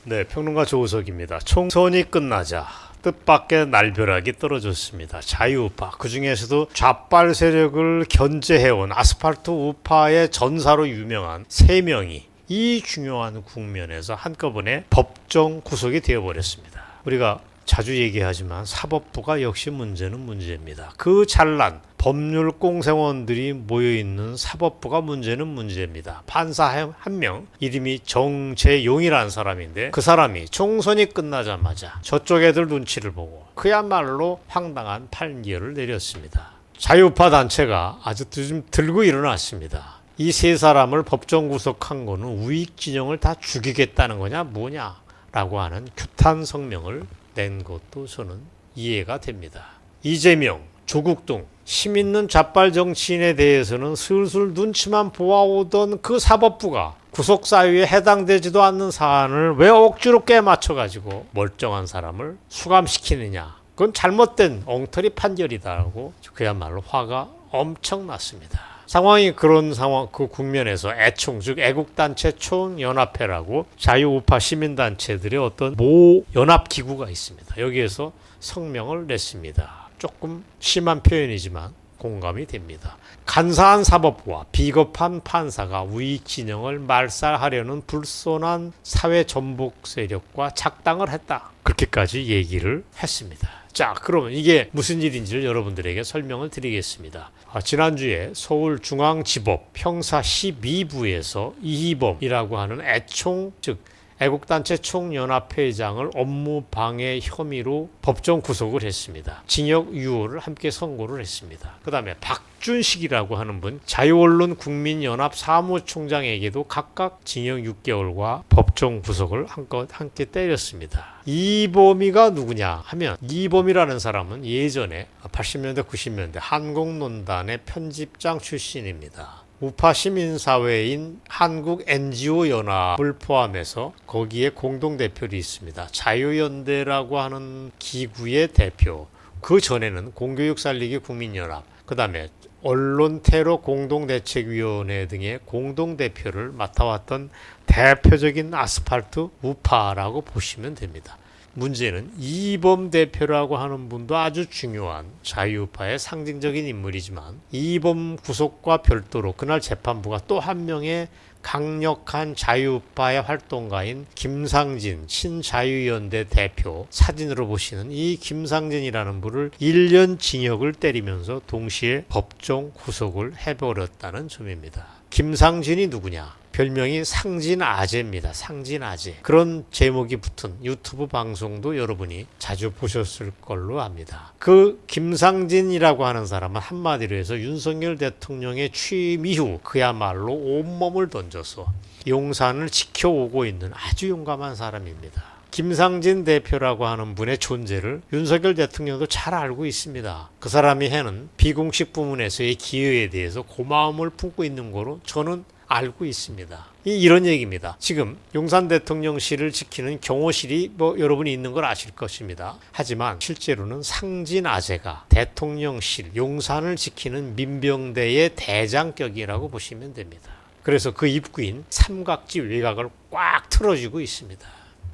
네, 평론가 조우석입니다. 총선이 끝나자 뜻밖의 날벼락이 떨어졌습니다. 자유우파, 그 중에서도 좌빨 세력을 견제해온 아스팔트 우파의 전사로 유명한 3명이 이 중요한 국면에서 한꺼번에 법정 구속이 되어버렸습니다. 우리가 자주 얘기하지만 사법부가 역시 문제는 문제입니다. 그 잘난 법률 공생원들이 모여있는 사법부가 문제는 문제입니다. 판사 한 명, 이름이 정재용이라는 사람인데 그 사람이 총선이 끝나자마자 저쪽 애들 눈치를 보고 그야말로 황당한 판결을 내렸습니다. 자유우파 단체가 아주 좀 들고 일어났습니다. 이 3사람을 법정 구속한 거는 우익 진영을 다 죽이겠다는 거냐 뭐냐 라고 하는 규탄 성명을 낸 것도 저는 이해가 됩니다. 이재명, 조국 등 힘 있는 좌빨 정치인에 대해서는 슬슬 눈치만 보아오던 그 사법부가 구속사유에 해당되지도 않는 사안을 왜 억지로 꿰맞춰가지고 멀쩡한 사람을 수감시키느냐. 그건 잘못된 엉터리 판결이다라고 그야말로 화가 엄청났습니다. 상황이 그런 상황, 그 국면에서 애총, 즉 애국단체 총연합회라고 자유우파 시민단체들의 어떤 모 연합기구가 있습니다. 여기에서 성명을 냈습니다. 조금 심한 표현이지만 공감이 됩니다. 간사한 사법부와 비겁한 판사가 우익 진영을 말살하려는 불손한 사회 전복 세력과 작당을 했다. 그렇게까지 얘기를 했습니다. 자, 그러면 이게 무슨 일인지를 여러분들에게 설명을 드리겠습니다. 지난주에 서울중앙지법 형사 12부에서 이희범이라고 하는 애총, 즉 애국단체 총연합회장을 업무방해 혐의로 법정 구속을 했습니다. 징역 유효를 함께 선고를 했습니다. 그 다음에 박준식이라고 하는 분, 자유언론 국민연합 사무총장에게도 각각 징역 6개월과 법정 구속을 함께 때렸습니다. 이범이가 누구냐 하면, 이범이라는 사람은 예전에 80년대 90년대 한국논단의 편집장 출신입니다. 우파 시민사회인 한국 NGO 연합을 포함해서 거기에 공동대표를 있습니다. 자유연대라고 하는 기구의 대표, 그 전에는 공교육 살리기 국민연합, 그 다음에 언론테러 공동대책위원회 등의 공동대표를 맡아왔던 대표적인 아스팔트 우파라고 보시면 됩니다. 문제는 이범 대표라고 하는 분도 아주 중요한 자유우파의 상징적인 인물이지만, 이범 구속과 별도로 그날 재판부가 또 한 명의 강력한 자유우파의 활동가인 김상진 신자유연대 대표, 사진으로 보시는 이 김상진이라는 분을 1년 징역을 때리면서 동시에 법정 구속을 해버렸다는 점입니다. 김상진이 누구냐? 별명이 상진아재입니다. 상진아재. 그런 제목이 붙은 유튜브 방송도 여러분이 자주 보셨을 걸로 압니다. 그 김상진이라고 하는 사람은 한마디로 해서 윤석열 대통령의 취임 이후 그야말로 온몸을 던져서 용산을 지켜오고 있는 아주 용감한 사람입니다. 김상진 대표라고 하는 분의 존재를 윤석열 대통령도 잘 알고 있습니다. 그 사람이 해는 비공식 부문에서의 기여에 대해서 고마움을 품고 있는 거로 저는 알고 있습니다. 이런 얘기입니다. 지금 용산 대통령실을 지키는 경호실이 여러분이 있는 걸 아실 것입니다. 하지만 실제로는 상진아재가 대통령실, 용산을 지키는 민병대의 대장격이라고 보시면 됩니다. 그래서 그 입구인 삼각지 외곽을 꽉 틀어주고 있습니다.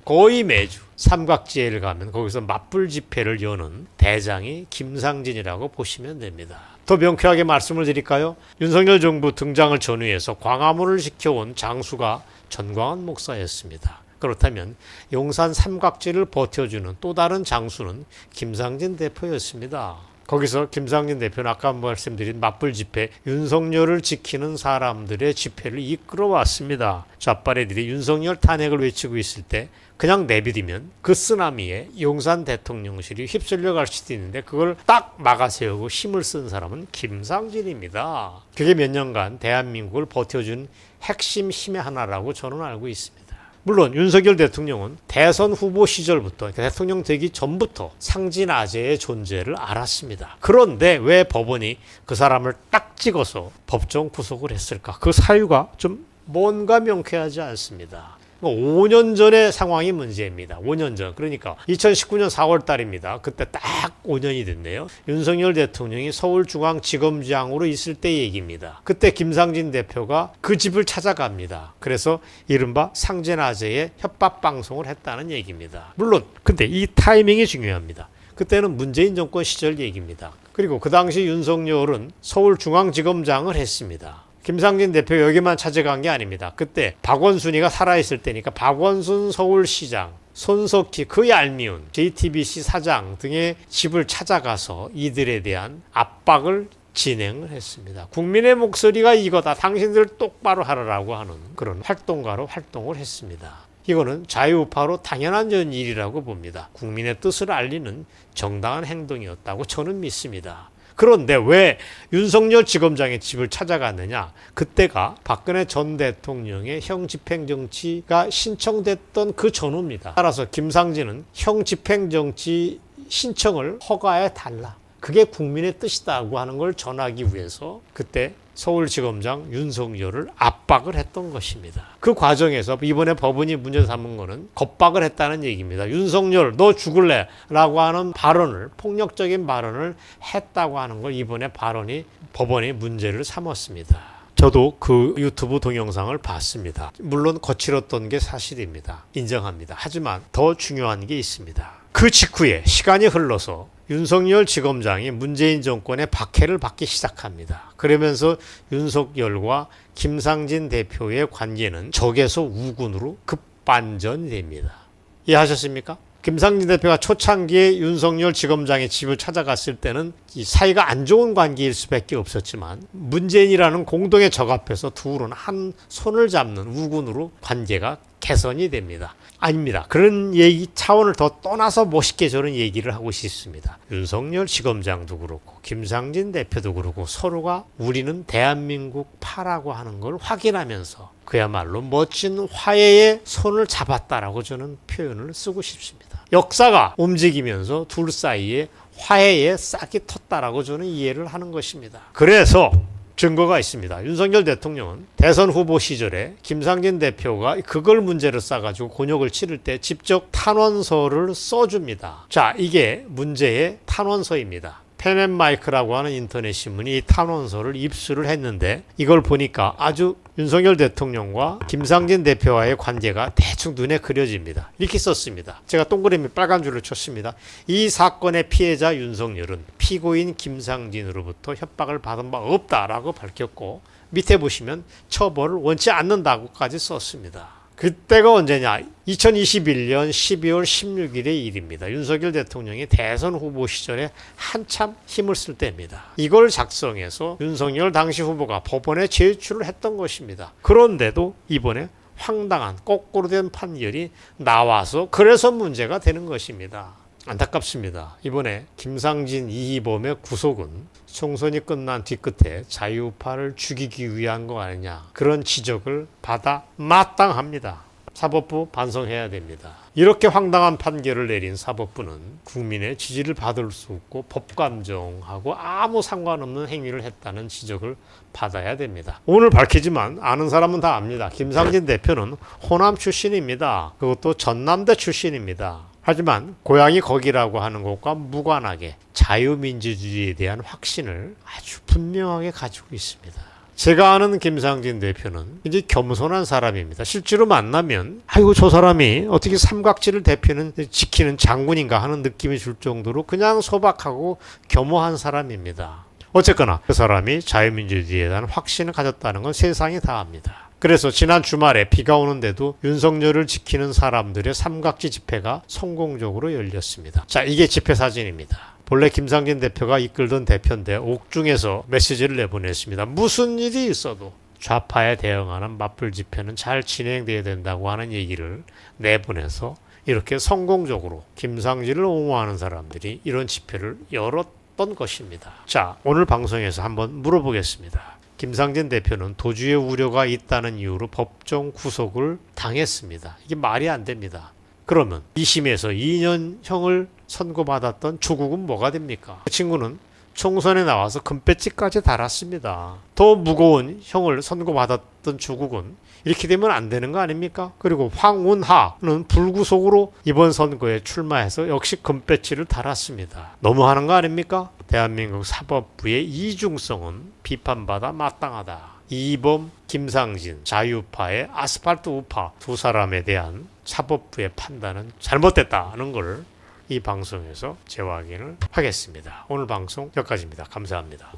거의 매주 삼각지에를 가면 거기서 맞불 집회를 여는 대장이 김상진이라고 보시면 됩니다. 더 명쾌하게 말씀을 드릴까요? 윤석열 정부 등장을 전후해서 광화문을 지켜온 장수가 전광훈 목사였습니다. 그렇다면 용산 삼각지를 버텨주는 또 다른 장수는 김상진 대표였습니다. 거기서 김상진 대표는 아까 말씀드린 맞불 집회, 윤석열을 지키는 사람들의 집회를 이끌어왔습니다. 좌빨 애들이 윤석열 탄핵을 외치고 있을 때 그냥 내비두면 그 쓰나미에 용산 대통령실이 휩쓸려 갈 수도 있는데 그걸 딱 막아세우고 힘을 쓴 사람은 김상진입니다. 그게 몇 년간 대한민국을 버텨준 핵심 힘의 하나라고 저는 알고 있습니다. 물론 윤석열 대통령은 대선 후보 시절부터, 대통령 되기 전부터 상진아재의 존재를 알았습니다. 그런데 왜 법원이 그 사람을 딱 찍어서 법정 구속을 했을까? 그 사유가 좀 뭔가 명쾌하지 않습니다. 5년 전의 상황이 문제입니다. 5년 전. 그러니까 2019년 4월 달입니다. 그때 딱 5년이 됐네요. 윤석열 대통령이 서울중앙지검장으로 있을 때 얘기입니다. 그때 김상진 대표가 그 집을 찾아갑니다. 그래서 이른바 상제나제의 협박방송을 했다는 얘기입니다. 물론 근데 이 타이밍이 중요합니다. 그때는 문재인 정권 시절 얘기입니다. 그리고 그 당시 윤석열은 서울중앙지검장을 했습니다. 김상진 대표 여기만 찾아간 게 아닙니다. 그때 박원순이가 살아있을 때니까 박원순 서울시장, 손석희 그 얄미운 JTBC 사장 등의 집을 찾아가서 이들에 대한 압박을 진행을 했습니다. 국민의 목소리가 이거다. 당신들 똑바로 하라고 하는 그런 활동가로 활동을 했습니다. 이거는 자유우파로 당연한 일이라고 봅니다. 국민의 뜻을 알리는 정당한 행동이었다고 저는 믿습니다. 그런데 왜 윤석열 지검장의 집을 찾아갔느냐? 그때가 박근혜 전 대통령의 형집행정지가 신청됐던 그 전후입니다. 따라서 김상진은 형집행정지 신청을 허가해 달라. 그게 국민의 뜻이다고 하는 걸 전하기 위해서 그때 서울지검장 윤석열을 압박을 했던 것입니다. 그 과정에서 이번에 법원이 문제 삼은 거는 겁박을 했다는 얘기입니다. 윤석열 너 죽을래? 라고 하는 발언을, 폭력적인 발언을 했다고 하는 걸 이번에 법원이 문제를 삼았습니다. 저도 그 유튜브 동영상을 봤습니다. 물론 거칠었던 게 사실입니다. 인정합니다. 하지만 더 중요한 게 있습니다. 그 직후에 시간이 흘러서 윤석열 지검장이 문재인 정권의 박해를 받기 시작합니다. 그러면서 윤석열과 김상진 대표의 관계는 적에서 우군으로 급반전이 됩니다. 이해하셨습니까? 김상진 대표가 초창기에 윤석열 지검장의 집을 찾아갔을 때는 이 사이가 안 좋은 관계일 수밖에 없었지만 문재인이라는 공동의 적 앞에서 둘은 한 손을 잡는 우군으로 관계가 개선이 됩니다. 아닙니다. 그런 얘기 차원을 더 떠나서 멋있게 저는 얘기를 하고 싶습니다. 윤석열 지검장도 그렇고 김상진 대표도 그렇고 서로가 우리는 대한민국 파라고 하는 걸 확인하면서 그야말로 멋진 화해의 손을 잡았다라고 저는 표현을 쓰고 싶습니다. 역사가 움직이면서 둘 사이에 화해의 싹이 텄다라고 저는 이해를 하는 것입니다. 그래서 증거가 있습니다. 윤석열 대통령은 대선 후보 시절에 김상진 대표가 그걸 문제로 싸가지고 곤욕을 치를 때 직접 탄원서를 써줍니다. 자, 이게 문제의 탄원서입니다. 펜앤마이크라고 하는 인터넷 신문이 이 탄원서를 입수를 했는데 이걸 보니까 아주 윤석열 대통령과 김상진 대표와의 관계가 대충 눈에 그려집니다. 이렇게 썼습니다. 제가 동그라미 빨간 줄을 쳤습니다. 이 사건의 피해자 윤석열은 피고인 김상진으로부터 협박을 받은 바 없다라고 밝혔고 밑에 보시면 처벌을 원치 않는다고까지 썼습니다. 그때가 언제냐? 2021년 12월 16일의 일입니다. 윤석열 대통령이 대선 후보 시절에 한참 힘을 쓸 때입니다. 이걸 작성해서 윤석열 당시 후보가 법원에 제출을 했던 것입니다. 그런데도 이번에 황당한 거꾸로 된 판결이 나와서 그래서 문제가 되는 것입니다. 안타깝습니다. 이번에 김상진, 이희범의 구속은 총선이 끝난 뒤끝에 자유우파를 죽이기 위한 거 아니냐, 그런 지적을 받아 마땅합니다. 사법부 반성해야 됩니다. 이렇게 황당한 판결을 내린 사법부는 국민의 지지를 받을 수 없고 법감정하고 아무 상관없는 행위를 했다는 지적을 받아야 됩니다. 오늘 밝히지만 아는 사람은 다 압니다. 김상진 대표는 호남 출신입니다. 그것도 전남대 출신입니다. 하지만 고향이 거기라고 하는 것과 무관하게 자유민주주의에 대한 확신을 아주 분명하게 가지고 있습니다. 제가 아는 김상진 대표는 이제 겸손한 사람입니다. 실제로 만나면 아이고 저 사람이 어떻게 삼각지를 지키는 장군인가 하는 느낌이 줄 정도로 그냥 소박하고 겸허한 사람입니다. 어쨌거나 그 사람이 자유민주주의에 대한 확신을 가졌다는 건 세상이 다 압니다. 그래서 지난 주말에 비가 오는데도 윤석열을 지키는 사람들의 삼각지 집회가 성공적으로 열렸습니다. 자, 이게 집회 사진입니다. 본래 김상진 대표가 이끌던 대표인데 옥중에서 메시지를 내보냈습니다. 무슨 일이 있어도 좌파에 대응하는 맞불 집회는 잘 진행돼야 된다고 하는 얘기를 내보내서 이렇게 성공적으로 김상진을 옹호하는 사람들이 이런 집회를 열었던 것입니다. 자, 오늘 방송에서 한번 물어보겠습니다. 김상진 대표는 도주의 우려가 있다는 이유로 법정 구속을 당했습니다. 이게 말이 안 됩니다. 그러면 2심에서 2년형을 선고받았던 조국은 뭐가 됩니까? 그 친구는 총선에 나와서 금배지까지 달았습니다. 더 무거운 형을 선고받았던 조국은 이렇게 되면 안 되는 거 아닙니까? 그리고 황운하는 불구속으로 이번 선거에 출마해서 역시 금배지를 달았습니다. 너무하는 거 아닙니까? 대한민국 사법부의 이중성은 비판받아 마땅하다. 이범, 김상진, 자유파의 아스팔트 우파 두 사람에 대한 사법부의 판단은 잘못됐다는 걸 이 방송에서 재확인을 하겠습니다. 오늘 방송 여기까지입니다. 감사합니다.